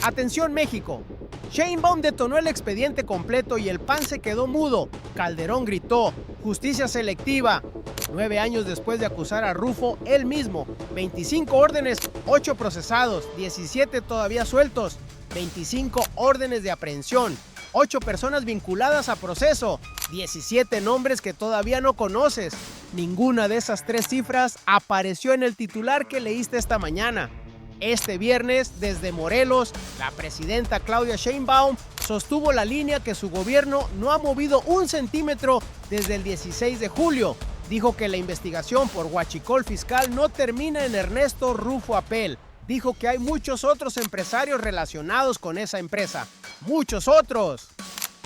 Atención México. Sheinbaum detonó el expediente completo y el PAN se quedó mudo. Calderón gritó, justicia selectiva. 9 años después de acusar a Rufo, él mismo. 25 órdenes, 8 procesados, 17 todavía sueltos. 25 órdenes de aprehensión, 8 personas vinculadas a proceso, 17 nombres que todavía no conoces. Ninguna de esas 3 cifras apareció en el titular que leíste esta mañana. Este viernes, desde Morelos, la presidenta Claudia Sheinbaum sostuvo la línea que su gobierno no ha movido un centímetro desde el 16 de julio. Dijo que la investigación por huachicol fiscal no termina en Ernesto Rufo Apel. Dijo que hay muchos otros empresarios relacionados con esa empresa. ¡Muchos otros!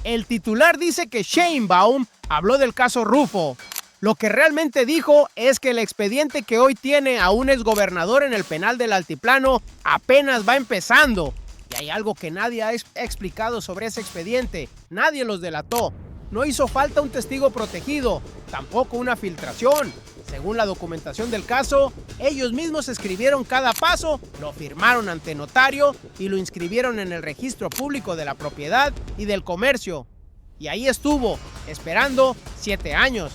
El titular dice que Sheinbaum habló del caso Rufo. Lo que realmente dijo es que el expediente que hoy tiene a un exgobernador en el penal del Altiplano apenas va empezando. Y hay algo que nadie ha explicado sobre ese expediente. Nadie los delató. No hizo falta un testigo protegido, tampoco una filtración. Según la documentación del caso, ellos mismos escribieron cada paso, lo firmaron ante notario y lo inscribieron en el registro público de la propiedad y del comercio. Y ahí estuvo, esperando 7 años.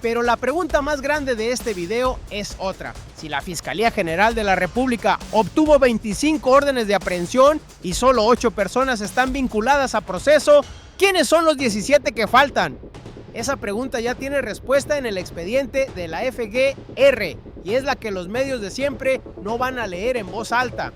Pero la pregunta más grande de este video es otra. Si la Fiscalía General de la República obtuvo 25 órdenes de aprehensión y solo 8 personas están vinculadas a proceso, ¿quiénes son los 17 que faltan? Esa pregunta ya tiene respuesta en el expediente de la FGR y es la que los medios de siempre no van a leer en voz alta.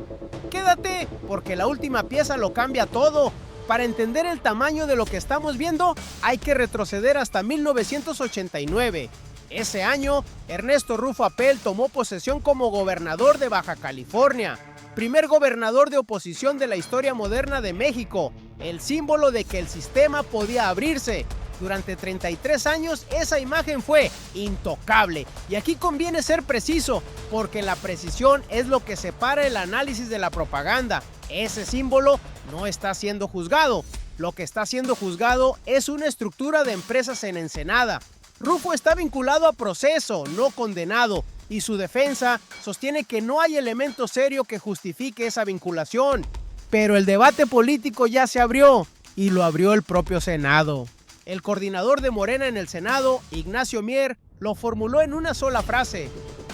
Quédate, porque la última pieza lo cambia todo. Para entender el tamaño de lo que estamos viendo, hay que retroceder hasta 1989. Ese año, Ernesto Rufo Apel tomó posesión como gobernador de Baja California, primer gobernador de oposición de la historia moderna de México, el símbolo de que el sistema podía abrirse. Durante 33 años esa imagen fue intocable. Y aquí conviene ser preciso, porque la precisión es lo que separa el análisis de la propaganda. Ese símbolo no está siendo juzgado. Lo que está siendo juzgado es una estructura de empresas en Ensenada. Rufo está vinculado a proceso, no condenado, y su defensa sostiene que no hay elemento serio que justifique esa vinculación. Pero el debate político ya se abrió, y lo abrió el propio Senado. El coordinador de Morena en el Senado, Ignacio Mier, lo formuló en una sola frase.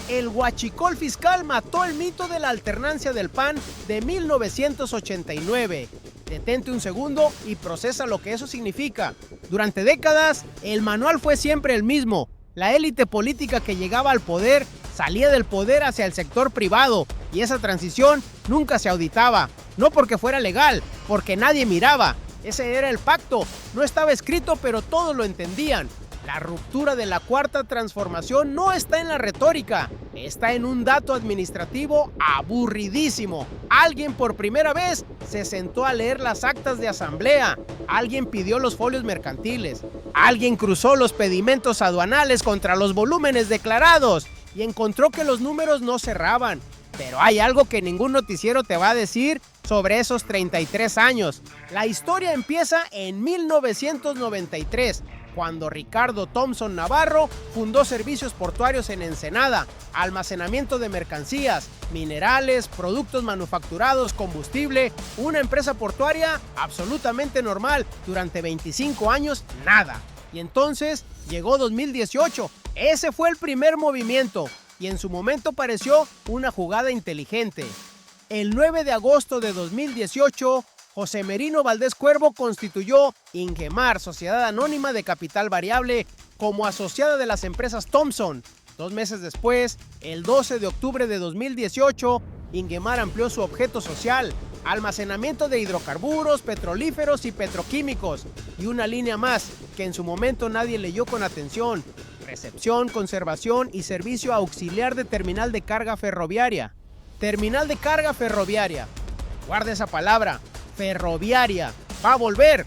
El huachicol fiscal mató el mito de la alternancia del PAN de 1989. Detente un segundo y procesa lo que eso significa. Durante décadas, el manual fue siempre el mismo. La élite política que llegaba al poder salía del poder hacia el sector privado y esa transición nunca se auditaba. No porque fuera legal, porque nadie miraba. Ese era el pacto. No estaba escrito, pero todos lo entendían. La ruptura de la cuarta transformación no está en la retórica, está en un dato administrativo aburridísimo. Alguien por primera vez se sentó a leer las actas de asamblea, alguien pidió los folios mercantiles, alguien cruzó los pedimentos aduanales contra los volúmenes declarados y encontró que los números no cerraban. Pero hay algo que ningún noticiero te va a decir sobre esos 33 años. La historia empieza en 1993. Cuando Ricardo Thompson Navarro fundó Servicios Portuarios en Ensenada, almacenamiento de mercancías, minerales, productos manufacturados, combustible, una empresa portuaria absolutamente normal. Durante 25 años, nada. Y entonces llegó 2018. Ese fue el primer movimiento y en su momento pareció una jugada inteligente. El 9 de agosto de 2018, José Merino Valdés Cuervo constituyó Ingemar, Sociedad Anónima de Capital Variable, como asociada de las empresas Thompson. 2 meses después, el 12 de octubre de 2018, Ingemar amplió su objeto social, almacenamiento de hidrocarburos, petrolíferos y petroquímicos, y una línea más que en su momento nadie leyó con atención: recepción, conservación y servicio auxiliar de terminal de carga ferroviaria. Terminal de carga ferroviaria. Guarda esa palabra. Ferroviaria. Va a volver.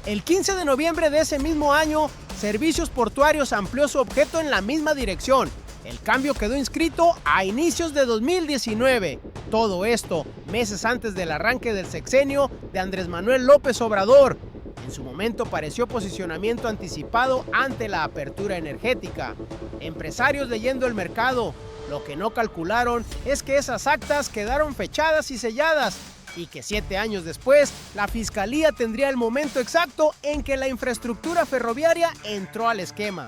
El 15 de noviembre de ese mismo año, Servicios Portuarios amplió su objeto en la misma dirección. El cambio quedó inscrito a inicios de 2019. Todo esto meses antes del arranque del sexenio de Andrés Manuel López Obrador. En su momento pareció posicionamiento anticipado ante la apertura energética. Empresarios leyendo el mercado. Lo que no calcularon es que esas actas quedaron fechadas y selladas. y que 7 años después, la Fiscalía tendría el momento exacto en que la infraestructura ferroviaria entró al esquema.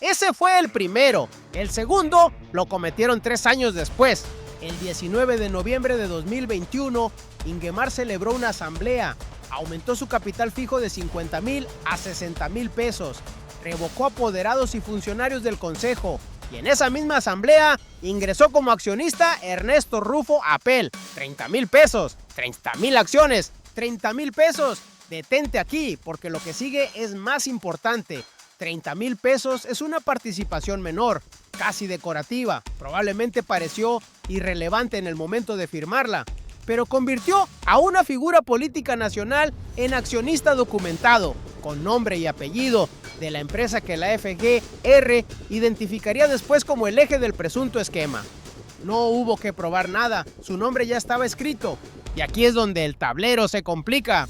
Ese fue el primero. El segundo lo cometieron 3 años después. El 19 de noviembre de 2021, Ingemar celebró una asamblea, aumentó su capital fijo de 50,000 a 60,000 pesos, revocó apoderados y funcionarios del consejo, y en esa misma asamblea ingresó como accionista Ernesto Rufo Apel, 30,000 pesos, 30,000 acciones, 30,000 pesos. Detente aquí, porque lo que sigue es más importante. 30,000 pesos es una participación menor, casi decorativa, probablemente pareció irrelevante en el momento de firmarla, pero convirtió a una figura política nacional en accionista documentado, con nombre y apellido, de la empresa que la FGR identificaría después como el eje del presunto esquema. No hubo que probar nada, su nombre ya estaba escrito, y aquí es donde el tablero se complica.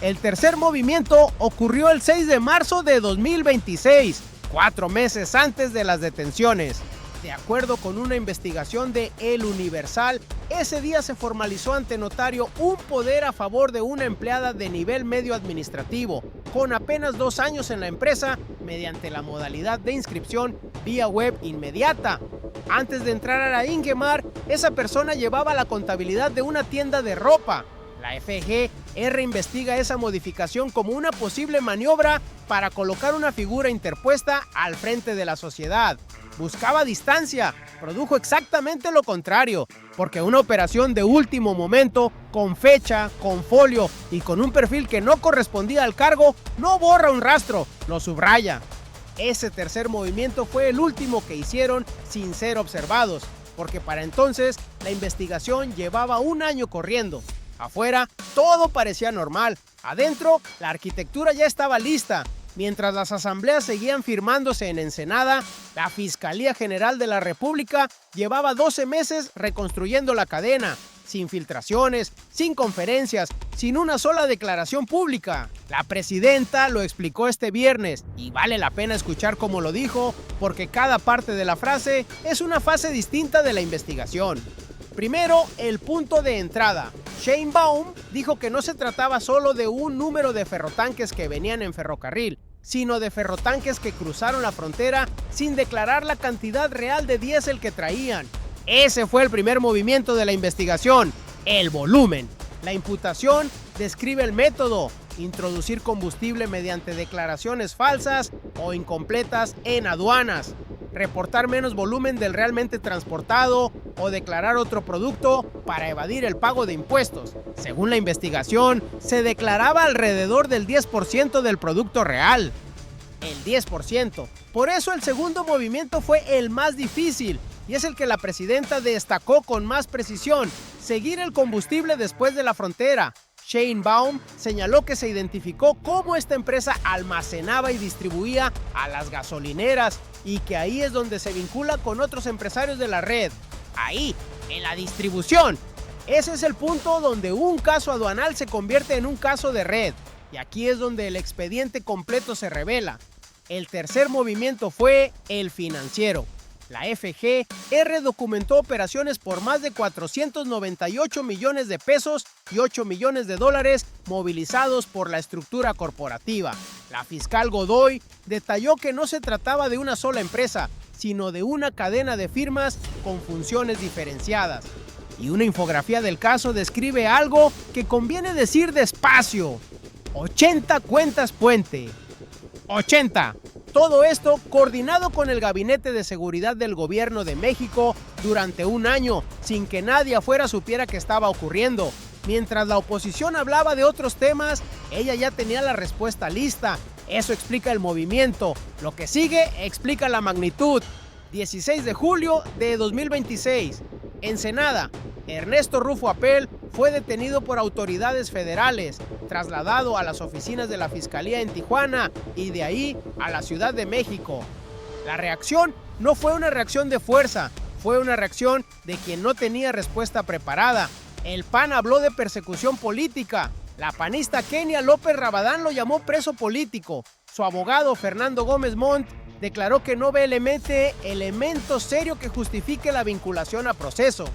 El tercer movimiento ocurrió el 6 de marzo de 2026, 4 meses antes de las detenciones. De acuerdo con una investigación de El Universal, ese día se formalizó ante notario un poder a favor de una empleada de nivel medio administrativo, con apenas 2 años en la empresa, mediante la modalidad de inscripción vía web inmediata. Antes de entrar a la Ingemar, esa persona llevaba la contabilidad de una tienda de ropa. La FGR investiga esa modificación como una posible maniobra para colocar una figura interpuesta al frente de la sociedad. Buscaba distancia, produjo exactamente lo contrario, porque una operación de último momento, con fecha, con folio y con un perfil que no correspondía al cargo, no borra un rastro, lo subraya. Ese tercer movimiento fue el último que hicieron sin ser observados, porque para entonces la investigación llevaba 1 año corriendo. Afuera, todo parecía normal. Adentro, la arquitectura ya estaba lista. Mientras las asambleas seguían firmándose en Ensenada, la Fiscalía General de la República llevaba 12 meses reconstruyendo la cadena, sin filtraciones, sin conferencias, sin una sola declaración pública. La presidenta lo explicó este viernes, y vale la pena escuchar cómo lo dijo, porque cada parte de la frase es una fase distinta de la investigación. Primero, el punto de entrada. Sheinbaum dijo que no se trataba solo de un número de ferrotanques que venían en ferrocarril, sino de ferrotanques que cruzaron la frontera sin declarar la cantidad real de diésel que traían. Ese fue el primer movimiento de la investigación, el volumen. La imputación describe el método: introducir combustible mediante declaraciones falsas o incompletas en aduanas, reportar menos volumen del realmente transportado o declarar otro producto para evadir el pago de impuestos. Según la investigación, se declaraba alrededor del 10% del producto real. El 10%. Por eso el segundo movimiento fue el más difícil, y es el que la presidenta destacó con más precisión: seguir el combustible después de la frontera. Sheinbaum señaló que se identificó cómo esta empresa almacenaba y distribuía a las gasolineras, y que ahí es donde se vincula con otros empresarios de la red. Ahí, en la distribución. Ese es el punto donde un caso aduanal se convierte en un caso de red, y aquí es donde el expediente completo se revela. El tercer movimiento fue el financiero. La FGR documentó operaciones por más de 498 millones de pesos y 8 millones de dólares movilizados por la estructura corporativa. La fiscal Godoy detalló que no se trataba de una sola empresa, sino de una cadena de firmas con funciones diferenciadas. Y una infografía del caso describe algo que conviene decir despacio: 80 cuentas puente. 80. Todo esto coordinado con el Gabinete de Seguridad del Gobierno de México durante 1 año, sin que nadie afuera supiera que estaba ocurriendo. Mientras la oposición hablaba de otros temas, ella ya tenía la respuesta lista. Eso explica el movimiento. Lo que sigue explica la magnitud. 16 de julio de 2026. Ensenada. Ernesto Rufo Apel fue detenido por autoridades federales, trasladado a las oficinas de la Fiscalía en Tijuana y de ahí a la Ciudad de México. La reacción no fue una reacción de fuerza, fue una reacción de quien no tenía respuesta preparada. El PAN habló de persecución política. La panista Kenia López Rabadán lo llamó preso político. Su abogado Fernando Gómez Montt declaró que no ve elemento serio que justifique la vinculación a proceso.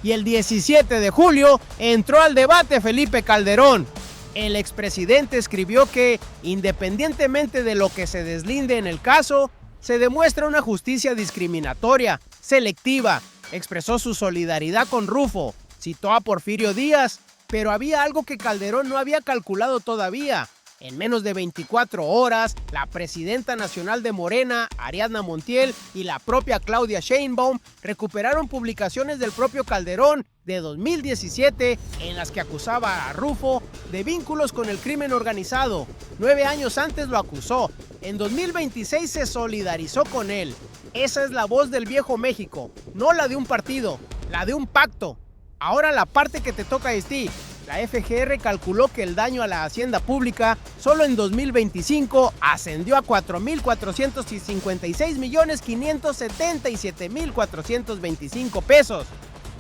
Y el 17 de julio entró al debate Felipe Calderón. El expresidente escribió que, independientemente de lo que se deslinde en el caso, se demuestra una justicia discriminatoria, selectiva. Expresó su solidaridad con Rufo, citó a Porfirio Díaz, pero había algo que Calderón no había calculado todavía. En menos de 24 horas, la presidenta nacional de Morena, Ariadna Montiel, y la propia Claudia Sheinbaum recuperaron publicaciones del propio Calderón de 2017 en las que acusaba a Rufo de vínculos con el crimen organizado. 9 años antes lo acusó. En 2026 se solidarizó con él. Esa es la voz del viejo México, no la de un partido, la de un pacto. Ahora la parte que te toca es ti. La FGR calculó que el daño a la hacienda pública solo en 2025 ascendió a 4,456,577,425 pesos.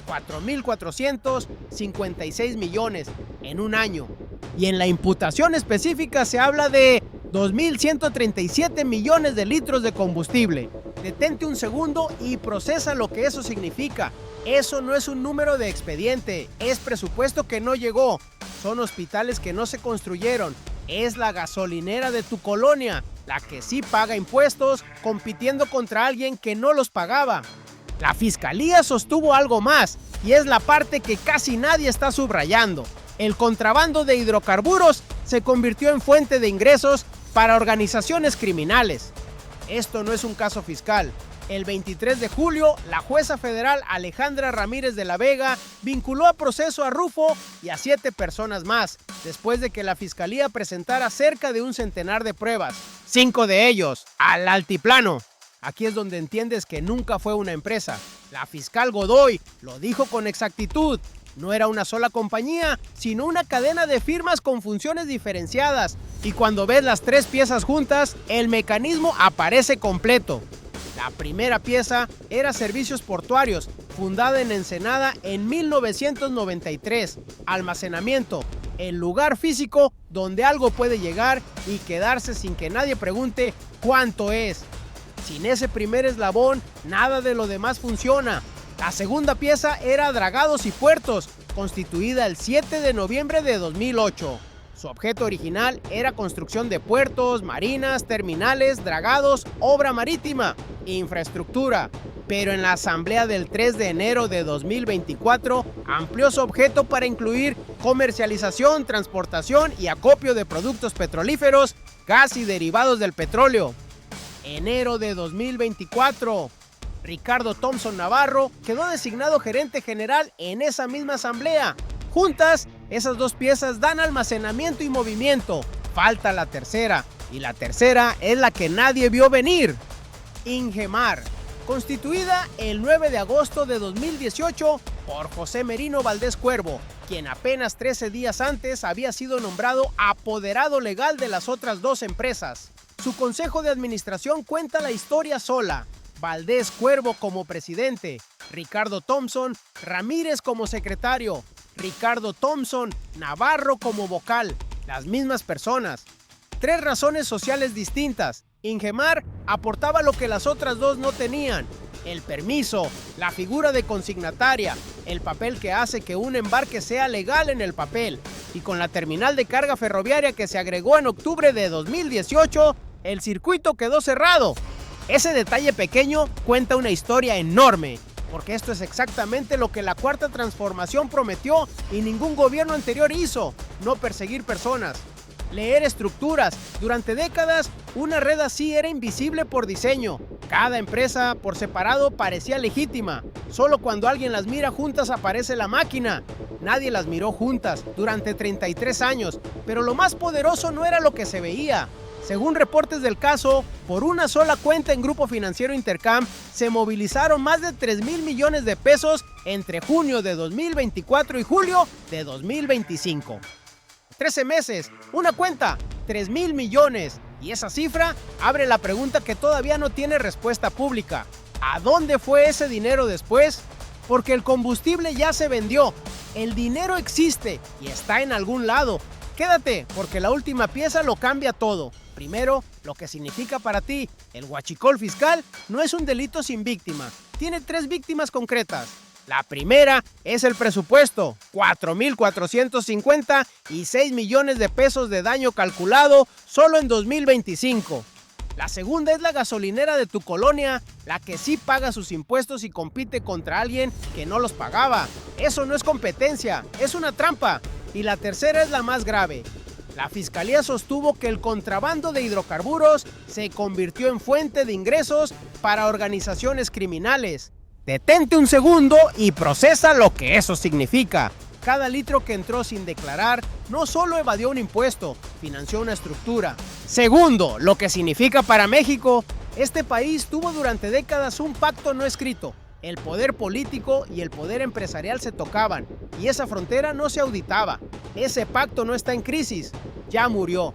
4,456 millones en un año. Y en la imputación específica se habla de 2,137 millones de litros de combustible. Detente un segundo y procesa lo que eso significa. Eso no es un número de expediente, es presupuesto que no llegó. Son hospitales que no se construyeron. Es la gasolinera de tu colonia, la que sí paga impuestos, compitiendo contra alguien que no los pagaba. La fiscalía sostuvo algo más, y es la parte que casi nadie está subrayando. El contrabando de hidrocarburos se convirtió en fuente de ingresos para organizaciones criminales. Esto no es un caso fiscal. El 23 de julio, la jueza federal Alejandra Ramírez de la Vega vinculó a proceso a Rufo y a 7 personas más, después de que la fiscalía presentara cerca de un centenar de pruebas. 5 de ellos al altiplano. Aquí es donde entiendes que nunca fue una empresa. La fiscal Godoy lo dijo con exactitud. No era una sola compañía, sino una cadena de firmas con funciones diferenciadas. Y cuando ves las 3 piezas juntas, el mecanismo aparece completo. La primera pieza era Servicios Portuarios, fundada en Ensenada en 1993. Almacenamiento, el lugar físico donde algo puede llegar y quedarse sin que nadie pregunte cuánto es. Sin ese primer eslabón, nada de lo demás funciona. La segunda pieza era Dragados y Puertos, constituida el 7 de noviembre de 2008. Su objeto original era construcción de puertos, marinas, terminales, dragados, obra marítima, infraestructura. Pero en la asamblea del 3 de enero de 2024 amplió su objeto para incluir comercialización, transportación y acopio de productos petrolíferos, gas y derivados del petróleo. Enero de 2024. Ricardo Thompson Navarro quedó designado gerente general en esa misma asamblea. Juntas, esas 2 piezas dan almacenamiento y movimiento. Falta la tercera, y la tercera es la que nadie vio venir. Ingemar, constituida el 9 de agosto de 2018 por José Merino Valdés Cuervo, quien apenas 13 días antes había sido nombrado apoderado legal de las otras 2 empresas. Su consejo de administración cuenta la historia sola. Valdés Cuervo como presidente, Ricardo Thompson Ramírez como secretario, Ricardo Thompson Navarro como vocal, las mismas personas. 3 razones sociales distintas. Ingemar aportaba lo que las otras 2 no tenían: el permiso, la figura de consignataria, el papel que hace que un embarque sea legal en el papel. Y con la terminal de carga ferroviaria que se agregó en octubre de 2018, el circuito quedó cerrado. Ese detalle pequeño cuenta una historia enorme, porque esto es exactamente lo que la Cuarta Transformación prometió y ningún gobierno anterior hizo: no perseguir personas. Leer estructuras. Durante décadas, una red así era invisible por diseño. Cada empresa por separado parecía legítima. Solo cuando alguien las mira juntas aparece la máquina. Nadie las miró juntas durante 33 años, pero lo más poderoso no era lo que se veía. Según reportes del caso, por una sola cuenta en Grupo Financiero Intercam se movilizaron más de 3,000 millones de pesos entre junio de 2024 y julio de 2025. 13 meses, una cuenta, 3,000 millones. Y esa cifra abre la pregunta que todavía no tiene respuesta pública. ¿A dónde fue ese dinero después? Porque el combustible ya se vendió. El dinero existe y está en algún lado. Quédate, porque la última pieza lo cambia todo. Primero, lo que significa para ti. El huachicol fiscal no es un delito sin víctima. Tiene 3 víctimas concretas. La primera es el presupuesto, 4,450 y 6 millones de pesos de daño calculado solo en 2025. La segunda es la gasolinera de tu colonia, la que sí paga sus impuestos y compite contra alguien que no los pagaba. Eso no es competencia, es una trampa. Y la tercera es la más grave. La fiscalía sostuvo que el contrabando de hidrocarburos se convirtió en fuente de ingresos para organizaciones criminales. Detente un segundo y procesa lo que eso significa. Cada litro que entró sin declarar no solo evadió un impuesto, financió una estructura. Segundo, lo que significa para México, este país tuvo durante décadas un pacto no escrito. El poder político y el poder empresarial se tocaban y esa frontera no se auditaba. Ese pacto no está en crisis, ya murió.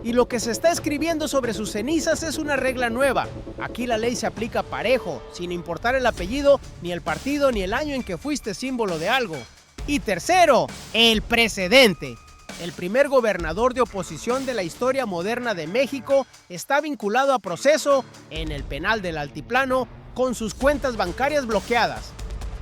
Y lo que se está escribiendo sobre sus cenizas es una regla nueva. Aquí la ley se aplica parejo, sin importar el apellido, ni el partido, ni el año en que fuiste símbolo de algo. Y tercero, el precedente. El primer gobernador de oposición de la historia moderna de México está vinculado a proceso en el penal del Altiplano con sus cuentas bancarias bloqueadas.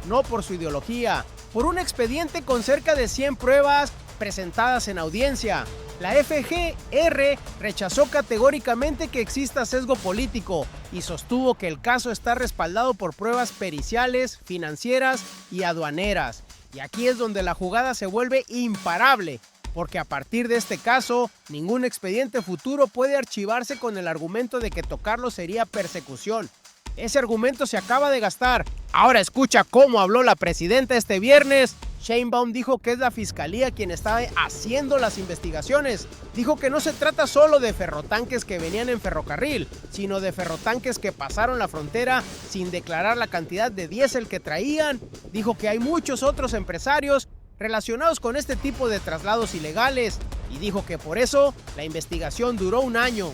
No por su ideología, por un expediente con cerca de 100 pruebas presentadas en audiencia. La FGR rechazó categóricamente que exista sesgo político y sostuvo que el caso está respaldado por pruebas periciales, financieras y aduaneras. Y aquí es donde la jugada se vuelve imparable, porque a partir de este caso, ningún expediente futuro puede archivarse con el argumento de que tocarlo sería persecución. Ese argumento se acaba de gastar. Ahora escucha cómo habló la presidenta este viernes. Sheinbaum dijo que es la fiscalía quien está haciendo las investigaciones. Dijo que no se trata solo de ferrotanques que venían en ferrocarril, sino de ferrotanques que pasaron la frontera sin declarar la cantidad de diésel que traían. Dijo que hay muchos otros empresarios relacionados con este tipo de traslados ilegales y dijo que por eso la investigación duró un año.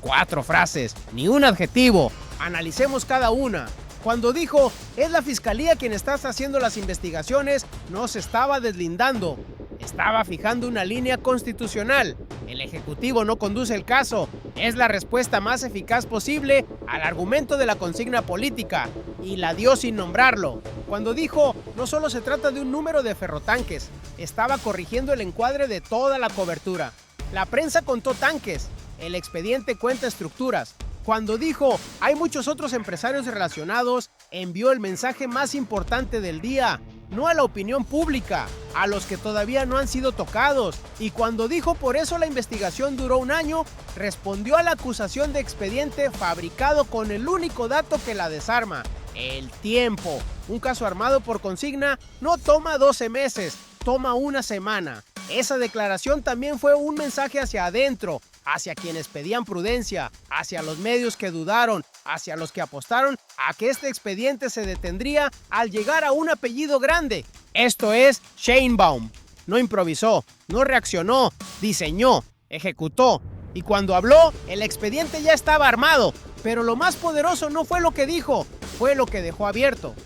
4 frases, ni un adjetivo. Analicemos cada una. Cuando dijo, es la fiscalía quien está haciendo las investigaciones, no se estaba deslindando. Estaba fijando una línea constitucional. El Ejecutivo no conduce el caso. Es la respuesta más eficaz posible al argumento de la consigna política. Y la dio sin nombrarlo. Cuando dijo, no solo se trata de un número de ferrotanques, estaba corrigiendo el encuadre de toda la cobertura. La prensa contó tanques. El expediente cuenta estructuras. Cuando dijo, hay muchos otros empresarios relacionados, envió el mensaje más importante del día, no a la opinión pública, a los que todavía no han sido tocados. Y cuando dijo por eso la investigación duró un año, respondió a la acusación de expediente fabricado con el único dato que la desarma, el tiempo. Un caso armado por consigna no toma 12 meses, toma una semana. Esa declaración también fue un mensaje hacia adentro, hacia quienes pedían prudencia, hacia los medios que dudaron, hacia los que apostaron a que este expediente se detendría al llegar a un apellido grande. Esto es Sheinbaum. No improvisó, no reaccionó, diseñó, ejecutó. Y cuando habló, el expediente ya estaba armado. Pero lo más poderoso no fue lo que dijo, fue lo que dejó abierto.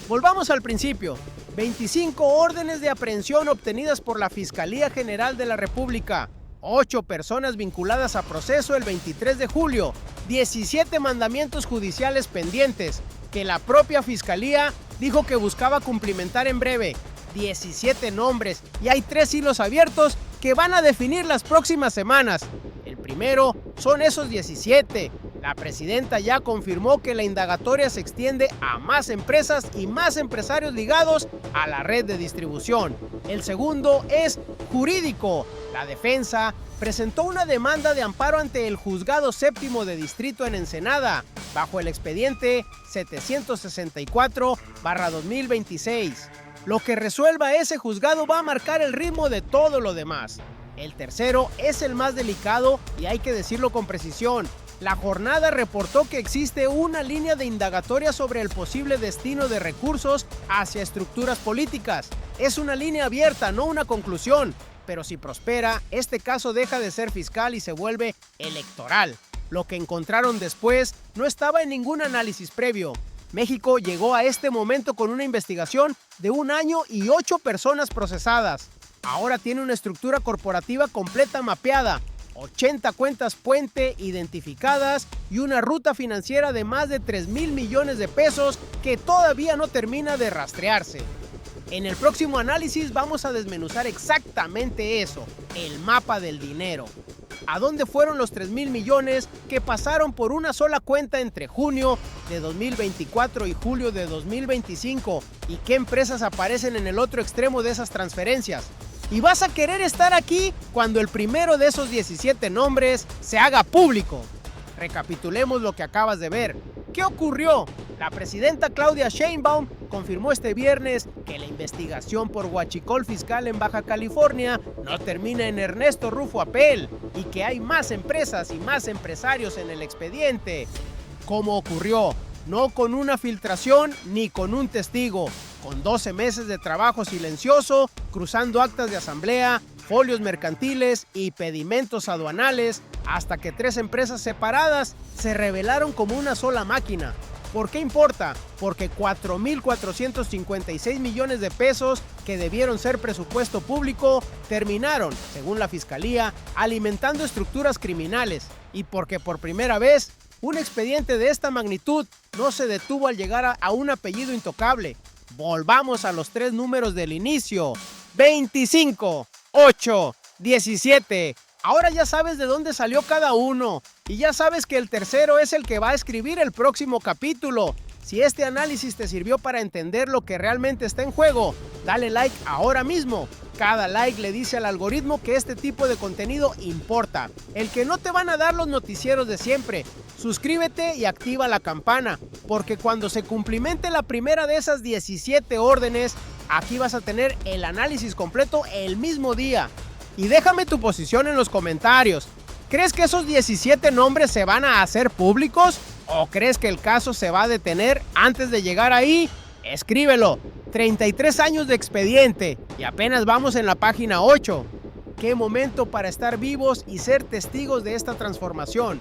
Volvamos al principio. 25 órdenes de aprehensión obtenidas por la Fiscalía General de la República. 8 personas vinculadas a proceso el 23 de julio, 17 mandamientos judiciales pendientes, que la propia Fiscalía dijo que buscaba cumplimentar en breve, 17 nombres y hay 3 hilos abiertos que van a definir las próximas semanas. El primero son esos 17. La presidenta ya confirmó que la indagatoria se extiende a más empresas y más empresarios ligados a la red de distribución. El segundo es jurídico. La defensa presentó una demanda de amparo ante el Juzgado Séptimo de Distrito en Ensenada, bajo el expediente 764/2026. Lo que resuelva ese juzgado va a marcar el ritmo de todo lo demás. El tercero es el más delicado y hay que decirlo con precisión. La jornada reportó que existe una línea de indagatoria sobre el posible destino de recursos hacia estructuras políticas. Es una línea abierta, no una conclusión. Pero si prospera, este caso deja de ser fiscal y se vuelve electoral. Lo que encontraron después no estaba en ningún análisis previo. México llegó a este momento con una investigación de 1 año y 8 personas procesadas. Ahora tiene una estructura corporativa completa mapeada. 80 cuentas puente identificadas y una ruta financiera de más de 3,000 millones de pesos que todavía no termina de rastrearse. En el próximo análisis vamos a desmenuzar exactamente eso, el mapa del dinero. ¿A dónde fueron los 3,000 millones que pasaron por una sola cuenta entre junio de 2024 y julio de 2025? ¿Y qué empresas aparecen en el otro extremo de esas transferencias? Y vas a querer estar aquí cuando el primero de esos 17 nombres se haga público. Recapitulemos lo que acabas de ver. ¿Qué ocurrió? La presidenta Claudia Sheinbaum confirmó este viernes que la investigación por huachicol fiscal en Baja California no termina en Ernesto Rufo Apel y que hay más empresas y más empresarios en el expediente. ¿Cómo ocurrió? No con una filtración ni con un testigo, con 12 meses de trabajo silencioso, cruzando actas de asamblea, folios mercantiles y pedimentos aduanales, hasta que 3 empresas separadas se revelaron como una sola máquina. ¿Por qué importa? Porque 4,456 millones de pesos que debieron ser presupuesto público terminaron, según la Fiscalía, alimentando estructuras criminales y porque por primera vez un expediente de esta magnitud no se detuvo al llegar a un apellido intocable. Volvamos a los 3 números del inicio: 25, 8, 17. Ahora ya sabes de dónde salió cada uno y ya sabes que el tercero es el que va a escribir el próximo capítulo. Si este análisis te sirvió para entender lo que realmente está en juego, dale like ahora mismo. Cada like le dice al algoritmo que este tipo de contenido importa, el que no te van a dar los noticieros de siempre. Suscríbete y activa la campana, porque cuando se cumplimente la primera de esas 17 órdenes, aquí vas a tener el análisis completo el mismo día. Y déjame tu posición en los comentarios. ¿Crees que esos 17 nombres se van a hacer públicos? ¿O crees que el caso se va a detener antes de llegar ahí? Escríbelo. 33 años de expediente y apenas vamos en la página 8. Qué momento para estar vivos y ser testigos de esta transformación.